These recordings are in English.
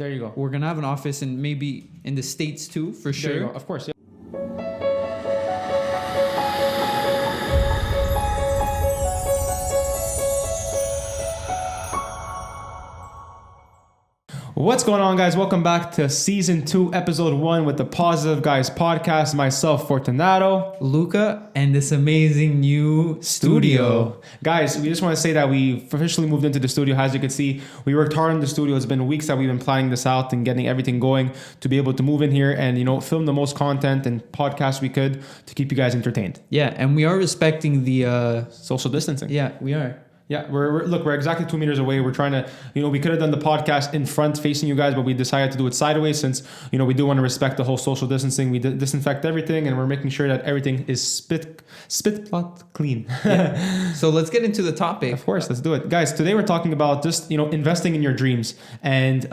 There you go. We're going to have an office and maybe in the States too, for sure. There you go. Of course, yeah. What's going on, guys? Welcome back to Season 2, Episode 1 with the Positive Guys podcast. Myself, Fortunato. Luca, and this amazing new studio. Guys, we just want to say that we officially moved into the studio. As you can see, we worked hard in the studio. It's been weeks that we've been planning this out and getting everything going to be able to move in here and, film the most content and podcasts we could to keep you guys entertained. Yeah, and we are respecting the... social distancing. Yeah, we are. Yeah, we're exactly 2 meters away. We're trying to, we could have done the podcast in front facing you guys, but we decided to do it sideways since, we do want to respect the whole social distancing. We disinfect everything and we're making sure that everything is spit plot clean. Yeah. So let's get into the topic. Of course, let's do it. Guys, today we're talking about just, investing in your dreams and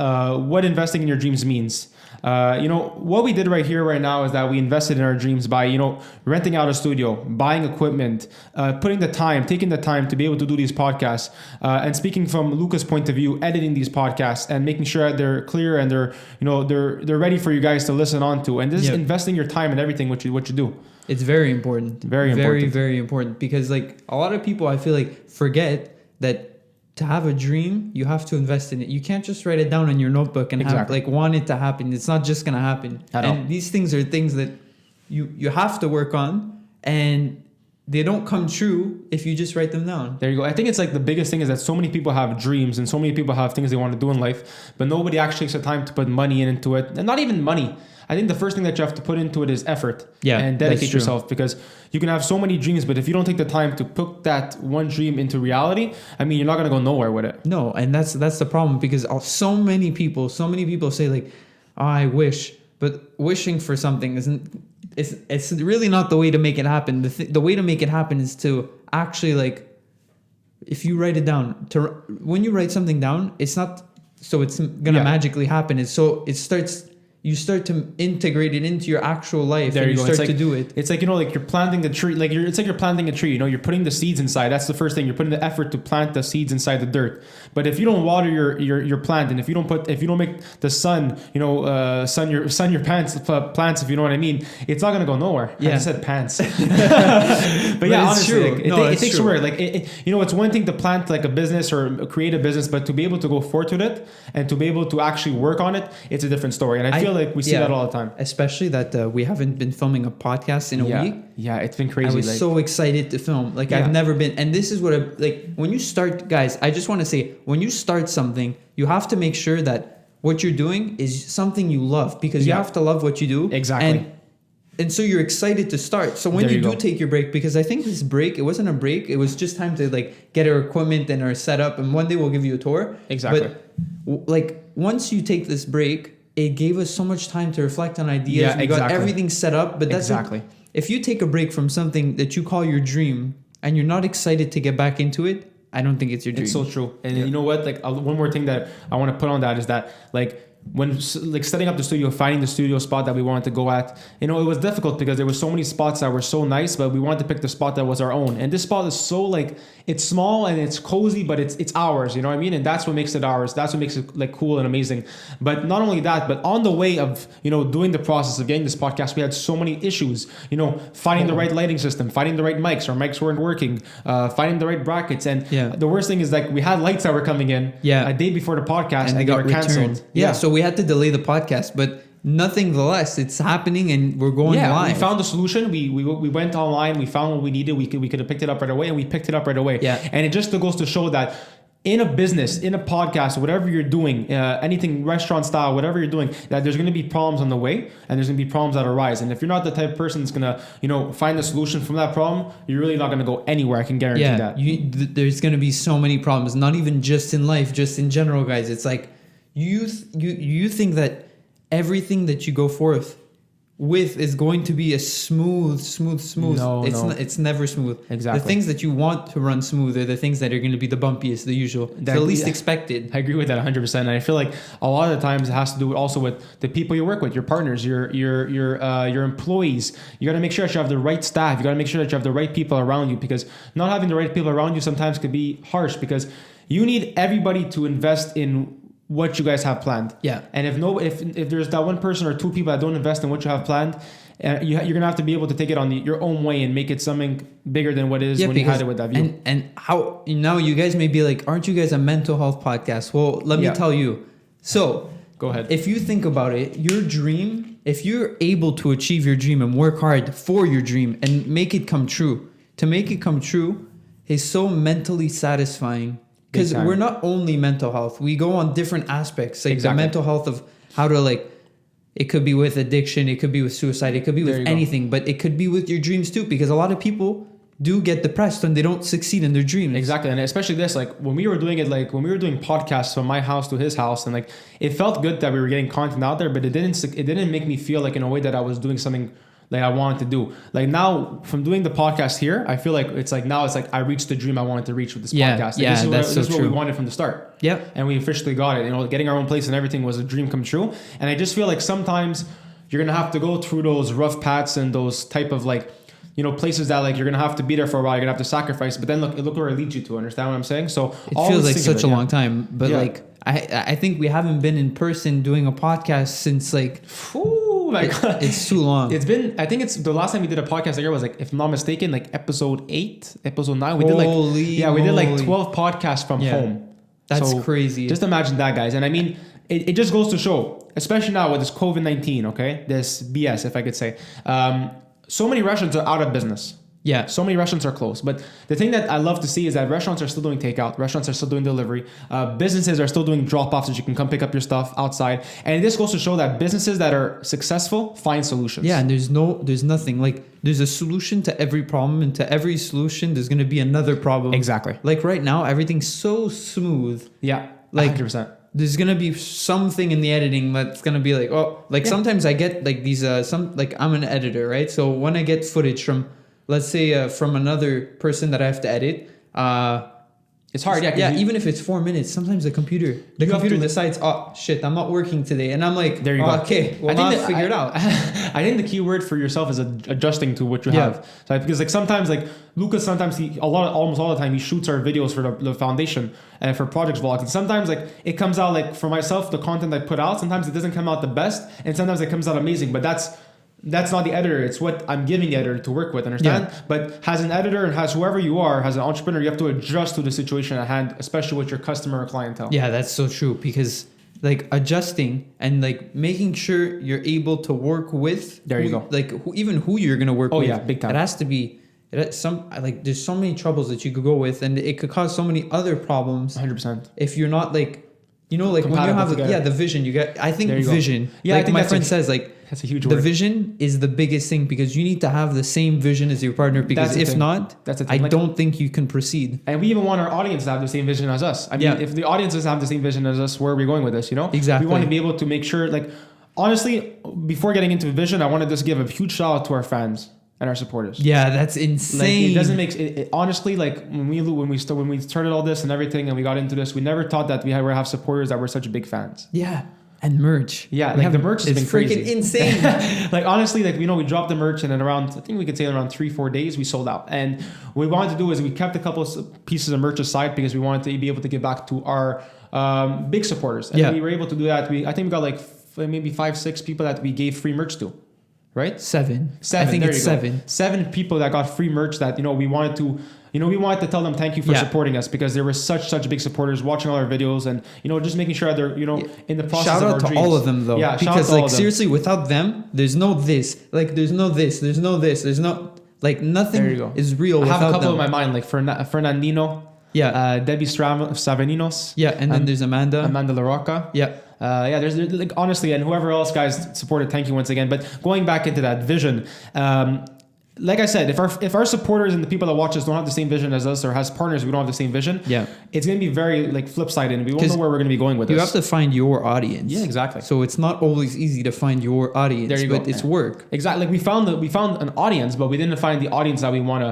what investing in your dreams means. What we did right here, right now is that we invested in our dreams by, renting out a studio, buying equipment, taking the time to be able to do these podcasts, and speaking from Luca's point of view, editing these podcasts and making sure that they're clear and they're ready for you guys to listen on to. And this is investing your time and everything what you do. It's very important. Very important. Very, very important because a lot of people, I feel forget that to have a dream, you have to invest in it. You can't just write it down in your notebook and want it to happen. It's not just going to happen. And these things are things that you have to work on, and they don't come true if you just write them down. There you go. I think it's the biggest thing is that so many people have dreams and so many people have things they want to do in life, but nobody actually takes the time to put money into it. And not even money. I think the first thing that you have to put into it is effort and dedicate yourself, because you can have so many dreams, but if you don't take the time to put that one dream into reality, you're not going to go nowhere with it. No, and that's the problem, because so many people say I wish, but wishing for something it's really not the way to make it happen. The way to make it happen is to actually if you write it down, when you write something down, it's not so it's going to magically happen. You start to integrate it into your actual life. There and you start to do it. It's you're planting a tree. It's like you're planting a tree. You're putting the seeds inside. That's the first thing. You're putting the effort to plant the seeds inside the dirt. But if you don't water your plant, and if you don't make the sun, sun your plants, if you know what I mean, it's not gonna go nowhere. Yeah. I just said pants. But yeah, honestly, it takes work. It's one thing to plant a business or create a business, but to be able to go forth with it and to be able to actually work on it, it's a different story. And I feel we see that all the time. Especially that we haven't been filming a podcast in a week. Yeah, it's been crazy. I was so excited to film. I've never been. And this is what when you start, guys, I just want to say, when you start something, you have to make sure that what you're doing is something you love, because you have to love what you do. Exactly. And so you're excited to start. So when you do take your break, because I think this break, it wasn't a break. It was just time to get our equipment and our setup. And one day we'll give you a tour. Exactly. But once you take this break, it gave us so much time to reflect on ideas. We got everything set up. But that's if you take a break from something that you call your dream and you're not excited to get back into it, I don't think it's your dream. It's so true. And you know what? One more thing that I want to put on that is that when setting up the studio, finding the studio spot that we wanted to go at, it was difficult because there were so many spots that were so nice, but we wanted to pick the spot that was our own. And this spot is so it's small and it's cozy, but it's ours, you know what I mean? And that's what makes it ours. That's what makes it cool and amazing. But not only that, but on the way of, doing the process of getting this podcast, we had so many issues, finding the right lighting system, finding the right mics. Our mics weren't working, finding the right brackets. And the worst thing is we had lights that were coming in a day before the podcast and they got canceled. Yeah. So we had to delay the podcast, but nonetheless, it's happening and we're going live. We found a solution. We went online. We found what we needed. We could have picked it up right away, and we picked it up right away. Yeah. And it just goes to show that in a business, in a podcast, whatever you're doing, anything restaurant style, whatever you're doing, that there's going to be problems on the way and there's going to be problems that arise. And if you're not the type of person that's going to, find the solution from that problem, you're really not going to go anywhere. I can guarantee that. There's going to be so many problems, not even just in life, just in general, guys. It's you think that everything that you go forth with is going to be a smooth. No, it's never smooth. Exactly. The things that you want to run smooth are the things that are going to be the bumpiest, the usual, the least expected. I agree with that 100%. And I feel a lot of the times it has to do also with the people you work with, your partners, your employees. You got to make sure that you have the right staff. You got to make sure that you have the right people around you, because not having the right people around you sometimes could be harsh, because you need everybody to invest in what you guys have planned. Yeah. And if there's that one person or two people that don't invest in what you have planned, you're gonna have to be able to take it on your own way and make it something bigger than what it is when you had it with that view. And how now you guys may be like, aren't you guys a mental health podcast? Well, let me tell you. So go ahead. If you think about it, your dream, if you're able to achieve your dream and work hard for your dream and make it come true, to make it come true is so mentally satisfying. Because we're not only mental health. We go on different aspects. Like the mental health of how to like, it could be with addiction. It could be with suicide. It could be with anything. But it could be with your dreams too. Because a lot of people do get depressed when they don't succeed in their dreams. Exactly. And especially this, like when we were doing it, like when we were doing podcasts from my house to his house, and like it felt good that we were getting content out there, but it didn't make me feel like in a way that I was doing something like I wanted to do. Like now from doing the podcast here, I feel like it's like I reached the dream I wanted to reach with this podcast. Like this is what we wanted from the start. Yeah. And we officially got it. You know, getting our own place and everything was a dream come true. And I just feel like sometimes you're going to have to go through those rough paths and those type of like, you know, places that like you're going to have to be there for a while. You're going to have to sacrifice. But then look where it leads you to. Understand what I'm saying? So it feels like such a long time. But like I think we haven't been in person doing a podcast since like... it's too long. It's been, I think it's the last time we did a podcast here was like, if I'm not mistaken, like episode 8, episode 9. We did like 12 podcasts from home. That's crazy. Just imagine that, guys. And I mean, it just goes to show, especially now with this COVID-19, okay? This BS, if I could say. So many restaurants are out of business. Yeah. So many restaurants are closed. But the thing that I love to see is that restaurants are still doing takeout. Restaurants are still doing delivery. Businesses are still doing drop-offs that you can come pick up your stuff outside. And this goes to show that businesses that are successful find solutions. Yeah, and there's nothing. Like, there's a solution to every problem. And to every solution, there's going to be another problem. Exactly. Like right now, everything's so smooth. Yeah, like 100%. There's going to be something in the editing that's going to be like, sometimes I get like these, I'm an editor, right? So when I get footage from... let's say from another person that I have to edit, it's hard. Even if it's 4 minutes, sometimes the computer decides, oh shit, I'm not working today, and I'm like, there you go. Okay, well, now figure it out. I think the key word for yourself is adjusting to what you have. So, because like sometimes like Lucas, almost all the time he shoots our videos for the foundation and for projects vlogs, and sometimes like it comes out like for myself the content I put out, sometimes it doesn't come out the best, and sometimes it comes out amazing, but that's not the editor. It's what I'm giving the editor to work with, understand? Yeah. But as an editor and as whoever you are, as an entrepreneur, you have to adjust to the situation at hand, especially with your customer or clientele. Yeah, that's so true, because like adjusting and like making sure you're able to work with even who you're going to work with. Oh yeah, big time. It has to be there's so many troubles that you could go with, and it could cause so many other problems. 100%. If you're not like, you know, like when you have the vision, you get, I think vision. Yeah, like I think my friend says like, that's a huge word. The vision is the biggest thing, because you need to have the same vision as your partner, because if not, I don't think you can proceed. And we even want our audience to have the same vision as us. I mean, if the audience doesn't have the same vision as us, where are we going with this, you know? Exactly. We want to be able to make sure, like, honestly, before getting into vision, I want to just give a huge shout out to our fans and our supporters. Yeah, that's insane. Like, it doesn't make it honestly, like when we started all this and everything and we got into this, we never thought that we would have supporters that were such big fans. Yeah. And merch. Yeah, like the merch has been crazy. Freaking insane. Like honestly, like we dropped the merch, and then around, I think we could say around 3-4 days we sold out. And what we wanted to do is we kept a couple of pieces of merch aside because we wanted to be able to give back to our big supporters. And we were able to do that. I think we got like maybe 5-6 people that we gave free merch to. Right? 7. I think it's 7. 7 people that got free merch that, we wanted to tell them thank you for supporting us, because they were such big supporters, watching all our videos and, just making sure they're, in the process shout of out our to dreams. all of them though. Yeah, because like seriously, without them, there's no this, like there's no this, there's no this, there's no, like nothing is real without them. I have a couple in my mind, like Fernandino. Yeah. Debbie Savaninos. Yeah. And then there's Amanda LaRocca. Yeah. There's like honestly, and whoever else guys supported, thank you once again. But going back into that vision, like I said, if our supporters and the people that watch us don't have the same vision as us, or has partners we don't have the same vision, it's gonna be very like flip sided, and we won't know where we're gonna be going with this. You have to find your audience. Yeah, exactly. So it's not always easy to find your audience. There you but go. It's work. Exactly. Like we found an audience, but we didn't find the audience that we want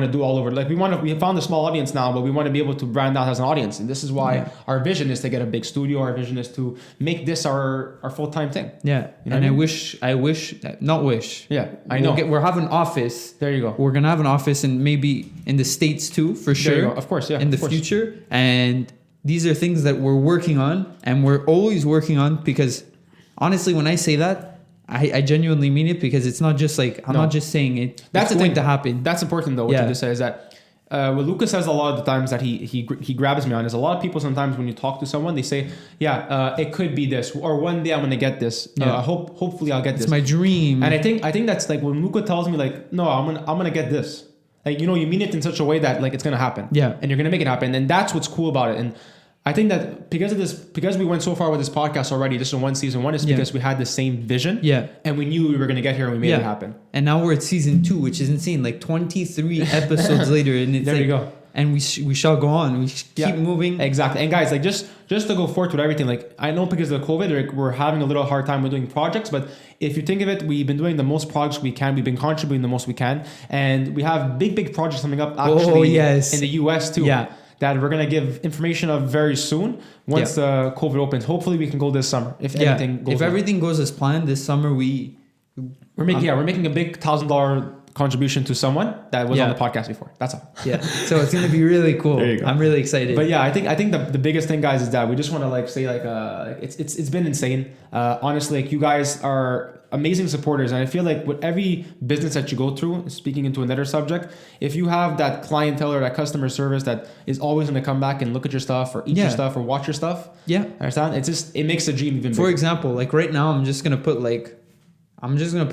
to do all over. Like we found a small audience now, but we want to be able to brand out as an audience, and this is why our vision is to get a big studio. Our vision is to make this our full-time thing. Yeah. You know and I mean? Yeah, I know. We're having an office. There you go. We're gonna have an office, and maybe in the States too, for sure. There you go. Of course, yeah. In the future, and these are things that we're working on, and we're always working on, because honestly, when I say that, I genuinely mean it, because it's not just like, I'm not just saying it. That's it's the going thing to happen. That's important though. What you just said is that what Lucas says a lot of the times that he grabs me on is, a lot of people sometimes when you talk to someone, they say, it could be this, or one day I'm gonna get this. Hopefully I'll get this. It's my dream. And I think that's like when Luca tells me like, no, I'm gonna get this. Like, you mean it in such a way that like it's gonna happen. Yeah. And you're gonna make it happen. And that's what's cool about it. And I think that because we went so far with this podcast already, just in one season, one is because we had the same vision. Yeah. And we knew we were gonna get here and we made it happen. And now we're at season 2, which is insane. Like 23 episodes later, and it's there like, you go. And we shall go on. We keep moving. Exactly. And guys, like just to go forward with everything, like I know because of the COVID, like, we're having a little hard time with doing projects, but if you think of it, we've been doing the most projects we can. We've been contributing the most we can, and we have big projects coming up actually in the US too. Yeah. That we're gonna give information of very soon once COVID opens. Hopefully, we can go this summer if anything goes. If everything goes as planned this summer, we're making a big $1,000 contribution to someone that was on the podcast before. That's all. Yeah. So it's gonna be really cool. There you go. I'm really excited. But yeah, I think the biggest thing, guys, is that we just want to like say like it's been insane. Honestly, like you guys are amazing supporters, and I feel like with every business that you go through, speaking into another subject, if you have that clientele or that customer service that is always going to come back and look at your stuff or eat your stuff or watch your stuff, understand? It makes the dream even bigger. For example, like right now, I'm just gonna put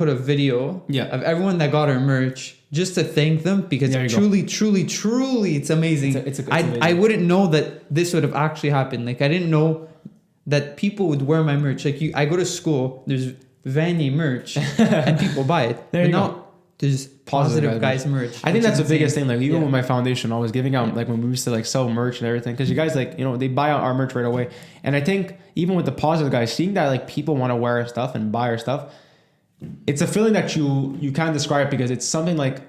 a video of everyone that got our merch, just to thank them, because truly, it's amazing. It's amazing. I wouldn't know that this would have actually happened. Like I didn't know that people would wear my merch. Like I go to school, there's Vanier merch and people buy it. There you but go. now there's positive guys merch. I think that's the biggest thing. Like even with my foundation, I was giving out like when we used to like sell merch and everything, because you guys like they buy out our merch right away. And I think even with the positive guys, seeing that like people want to wear our stuff and buy our stuff, it's a feeling that you can't describe, because it's something like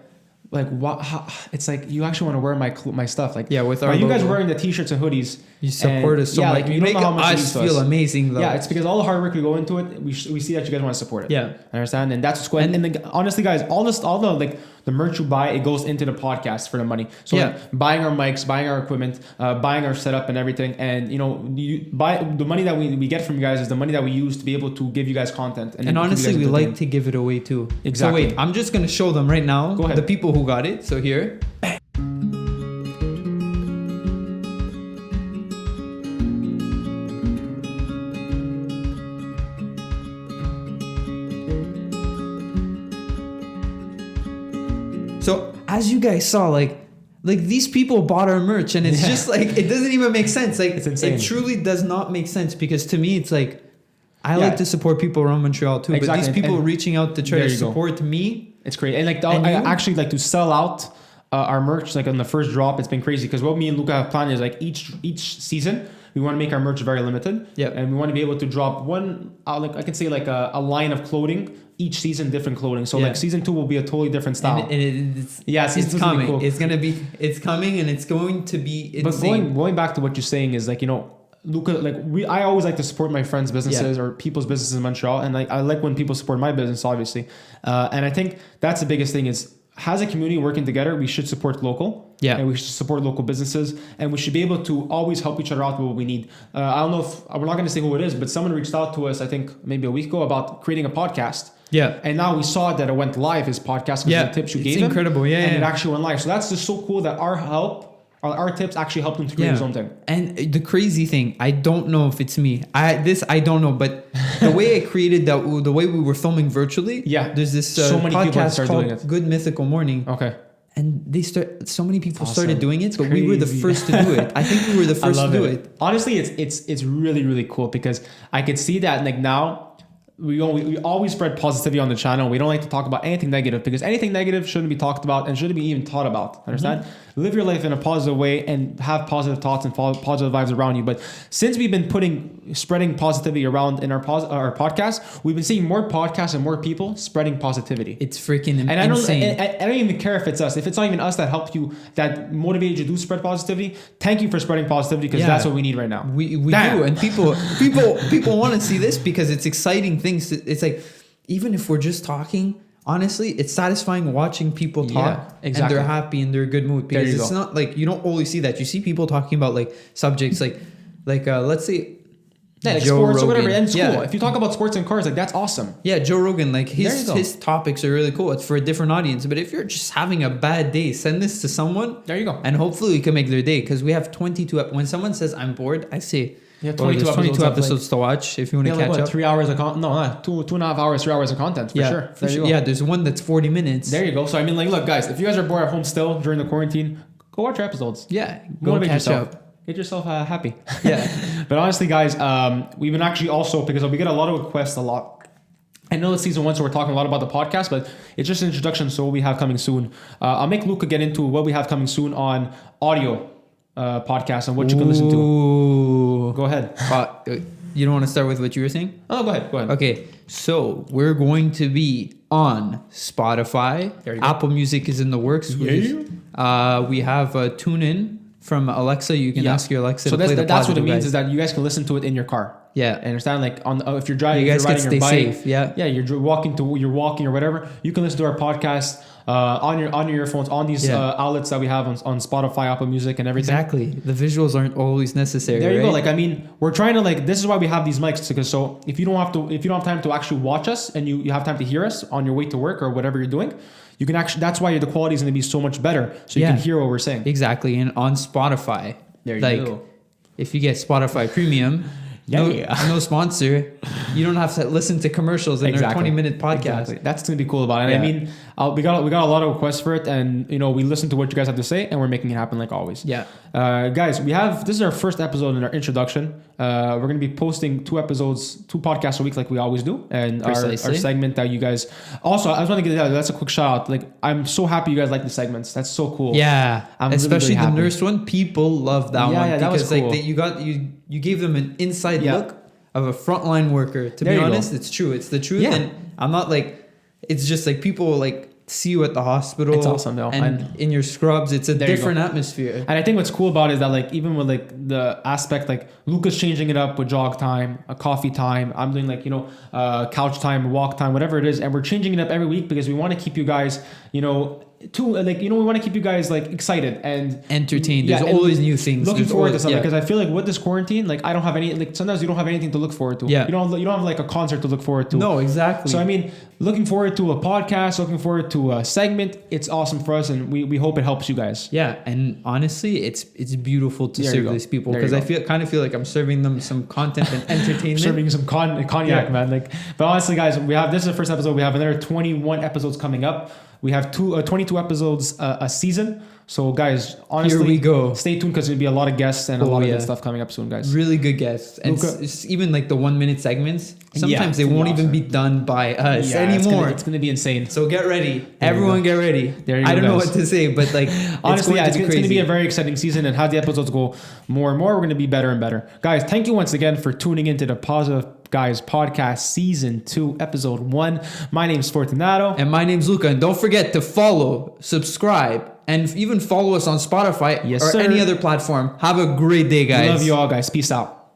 what it's like you actually want to wear my stuff. Like with our you guys logo. wearing the t-shirts and hoodies, you support us so much. Like you make us feel amazing though. Yeah, it's because all the hard work we go into it, we see that you guys want to support it. Yeah, I understand, and that's what's going. And then, honestly, guys, all the like the merch you buy, it goes into the podcast for the money. So like, buying our mics, buying our equipment, buying our setup and everything, and you buy the money that we get from you guys is the money that we use to be able to give you guys content. And honestly, we like to give it away too. Exactly. So wait, I'm just gonna show them right now. Go ahead. The people who got it. So here. So as you guys saw, like these people bought our merch, and it's just like it doesn't even make sense. Like it's insane. It truly does not make sense, because to me it's like I like to support people around Montreal too, but these people reaching out to try to support me, it's great. And like I actually like to sell out our merch like on the first drop. It's been crazy, because what me and Luca have planned is like each season we want to make our merch very limited. Yeah. And we want to be able to drop one like I can say like a line of clothing each season, different clothing. So like season 2 will be a totally different style. And it's season 2 coming. Cool. It's coming, and it's going to be insane. But going back to what you're saying is like Luca, like I always like to support my friends' businesses or people's businesses in Montreal, and like I like when people support my business, obviously. And I think that's the biggest thing is, as a community working together, we should support local. Yeah. And we should support local businesses, and we should be able to always help each other out with what we need. I don't know if we're not going to say who it is, but someone reached out to us, I think maybe a week ago, about creating a podcast. Yeah. And now we saw that it went live, his podcast, because of the tips you gave him. It's incredible. Yeah. And it actually went live. So that's just so cool that our tips actually helped him to create his own thing. And the crazy thing, I don't know if it's me. I don't know, but the way I created that, the way we were filming virtually. Yeah. There's this so many podcast called Good Mythical Morning. Okay. And so many people started doing it, but we were the first to do it. I think we were the first to do it. Honestly, it's really, really cool, because I could see that like now we always spread positivity on the channel. We don't like to talk about anything negative, because anything negative shouldn't be talked about and shouldn't be even taught about. Understand? Mm-hmm. Live your life in a positive way and have positive thoughts and positive vibes around you. But since we've been spreading positivity around in our podcast, we've been seeing more podcasts and more people spreading positivity. It's freaking insane. I don't even care if it's us. If it's not even us that helped you, that motivated you to spread positivity, thank you for spreading positivity, because that's what we need right now. We do, and people want to see this, because it's exciting things. It's like, even if we're just talking, honestly, it's satisfying watching people talk and they're happy and they're in a good mood, because it's not like you don't always see that. You see people talking about like subjects like like let's say Yeah, like Joe sports or whatever, Rogan. and school. Yeah. If you talk about sports and cars, like that's awesome. Yeah, Joe Rogan, like There you his go. his topics are really cool. It's for a different audience. But if you're just having a bad day, send this to someone. There you go. And hopefully we can make their day because we have 22. When someone says I'm bored, I say, Yeah, well, 22 there's 22 episodes of, episodes to watch if you want Yeah, to like catch what, up. 3 hours of content? No, not 2.5 hours, 3 hours of content for Yeah, sure. for There you sure. go. Yeah, there's one that's 40 minutes. There you go. So I mean, like, look, guys, if you guys are bored at home still during the quarantine, go watch our episodes. Yeah, go Motivate catch yourself. up. Get yourself happy. Yeah. But honestly, guys, we've been actually also, because we get a lot of requests a lot. I know it's season 1, so we're talking a lot about the podcast, but it's just an introduction. So what we have coming soon. I'll make Luca get into what we have coming soon on audio podcasts and what you can listen to. Ooh. Go ahead. You don't want to start with what you were saying? Oh, go ahead. Go ahead. Okay, so we're going to be on Spotify. There you go. Apple Music is in the works. We have TuneIn from Alexa. You can ask your Alexa So to play the that's what it positive means guys. is that you guys can listen to it in your car. Yeah. Understand? Like on if you're driving, You if guys you're can riding stay your bike, safe. Yeah. Yeah, you're walking or whatever. You can listen to our podcast on your earphones on these outlets that we have on Spotify, Apple Music, and everything. Exactly. The visuals aren't always necessary. There you go. right? Like I mean, we're trying to like this is why we have these mics because so if you don't have time to actually watch us and you have time to hear us on your way to work or whatever you're doing, you can actually that's why the quality is going to be so much better so you can hear what we're saying. Exactly. And on Spotify, There you like go. if you get Spotify Premium, no sponsor, you don't have to listen to commercials in our 20-minute podcast. Exactly. That's going to be cool about it. And I mean, we got a lot of requests for it, and you know, we listen to what you guys have to say, and we're making it happen like always. Yeah. Guys, this is our first episode in our introduction. We're going to be posting 2 podcasts a week like we always do, and our segment that you guys. Also, I just want to get that's a quick shout out. Like, I'm so happy you guys like the segments. That's so cool. Yeah, I'm especially really, really the nurse one. People love that one Yeah, that was because cool. like you gave them an inside look of a frontline worker. To be honest, it's true. It's the truth, and I'm not like. It's just like people like see you at the hospital. It's awesome though, and in your scrubs, it's a different atmosphere. And I think what's cool about it is that like even with like the aspect like Luca's changing it up with jog time, a coffee time. I'm doing like couch time, walk time, whatever it is, and we're changing it up every week because we want to keep you guys we want to keep you guys like excited and entertained. There's always new things. Looking forward to something because I feel like with this quarantine, like I don't have any like sometimes you don't have anything to look forward to. Yeah. You don't have like a concert to look forward to. No, exactly. So I mean, looking forward to a podcast, looking forward to a segment. It's awesome for us, and we hope it helps you guys. Yeah, and honestly, it's beautiful to serve these people because I kind of feel like I'm serving them some content and entertainment. Serving some cognac, man. Like, but honestly, guys, this is the first episode. We have another 21 episodes coming up. We have 22 episodes a season. So, guys, honestly, here we go. Stay tuned because there'll be a lot of guests and a lot of good stuff coming up soon, guys. Really good guests, and it's even like the 1-minute segments. Sometimes they won't even be done by us anymore. It's gonna be insane. So get ready, everyone. Get ready. There you go, I don't know what to say, but like honestly, it's going to be a very exciting season, and how the episodes go more and more, we're going to be better and better, guys. Thank you once again for tuning into the Positive Guys podcast season 2 episode 1. My name's Fortunato, and my name's Luca. And don't forget to follow, subscribe, and even follow us on Spotify or any other platform. Have a great day, guys. Love you all, guys. Peace out.